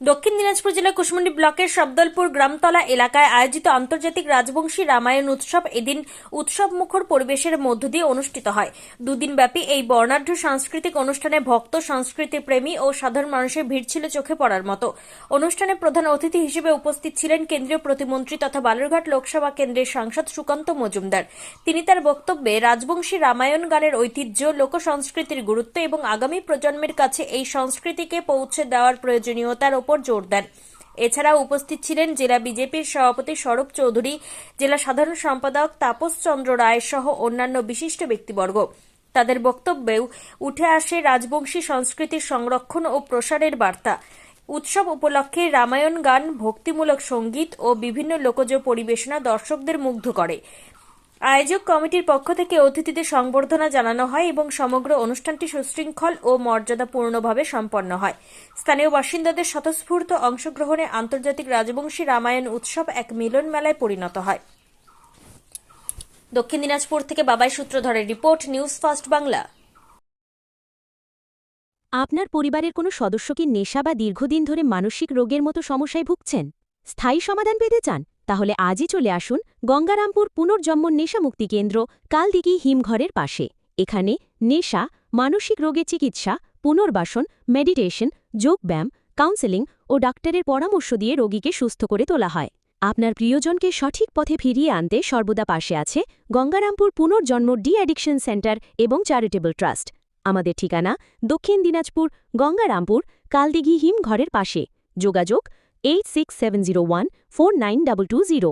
দক্ষিণ দিনাজপুর জেলার কুশমুন্ডি ব্লকের শব্দলপুর গ্রামতলা এলাকায় আয়োজিত আন্তর্জাতিক রাজবংশী রামায়ণ উৎসব এদিন উৎসবমুখর পরিবেশের মধ্য দিয়ে অনুষ্ঠিত হয়। দুদিনব্যাপী এই বর্ণাঢ্য সাংস্কৃতিক অনুষ্ঠানে ভক্ত, সংস্কৃতি প্রেমী ও সাধারণ মানুষের ভিড় ছিল চোখে পড়ার মতো। অনুষ্ঠানে প্রধান অতিথি হিসেবে উপস্থিত ছিলেন কেন্দ্রীয় প্রতিমন্ত্রী তথা বালুরঘাট লোকসভা কেন্দ্রের সাংসদ সুকান্ত মজুমদার। তিনি তার বক্তব্যে রাজবংশী রামায়ণ গানের ঐতিহ্য, লোকসংস্কৃতির গুরুত্ব এবং আগামী প্রজন্মের কাছে এই সংস্কৃতিকে পৌঁছে দেওয়ার প্রয়োজনীয়তার উপর জোর দেন। এছাড়াও উপস্থিত ছিলেন জেলা বিজেপির সভাপতি স্বরূপ চৌধুরী, জেলা সাধারণ সম্পাদক তাপস চন্দ্র রায় সহ অন্যান্য বিশিষ্ট ব্যক্তিবর্গ। তাদের বক্তব্যেও উঠে আসে রাজবংশী সংস্কৃতির সংরক্ষণ ও প্রসারের বার্তা। উৎসব উপলক্ষে রামায়ণ গান, ভক্তিমূলক সঙ্গীত ও বিভিন্ন লোকজ পরিবেশনা দর্শকদের মুগ্ধ করে। আয়োজক কমিটির পক্ষ থেকে অতিথিদের সংবর্ধনা জানানো হয় এবং সমগ্র অনুষ্ঠানটি সুশৃঙ্খল ও মর্যাদাপূর্ণভাবে সম্পন্ন হয়। স্থানীয় বাসিন্দাদের স্বতঃস্ফূর্ত অংশগ্রহণে আন্তর্জাতিক রাজবংশী রামায়ণ উৎসব এক মিলন মেলায় পরিণত হয়। দক্ষিণ দিনাজপুর থেকে বাবাই সূত্রধরের রিপোর্ট, নিউজ ফার্স্ট বাংলা। আপনার পরিবারের কোনো সদস্য কি নেশা বা দীর্ঘদিন ধরে মানসিক রোগের মতো সমস্যায় ভুগছেন? স্থায়ী সমাধান পেতে চান? তাহলে আজই চলে আসুন গঙ্গারামপুর পুনর্জন্ম নেশামুক্তি কেন্দ্র, কালদিঘি হিমঘরের পাশে। এখানে নেশা, মানসিক রোগের চিকিৎসা, পুনর্বাসন, মেডিটেশন, যোগব্যায়াম, কাউন্সেলিং ও ডাক্তারের পরামর্শ দিয়ে রোগীকে সুস্থ করে তোলা হয়। আপনার প্রিয়জনকে সঠিক পথে ফিরিয়ে আনতে সর্বদা পাশে আছে গঙ্গারামপুর পুনর্জন্ম ডি অ্যাডিকশন সেন্টার এবং চ্যারিটেবল ট্রাস্ট। আমাদের ঠিকানা দক্ষিণ দিনাজপুর, গঙ্গারামপুর, কালদিঘি হিমঘরের পাশে। যোগাযোগ 8670149220।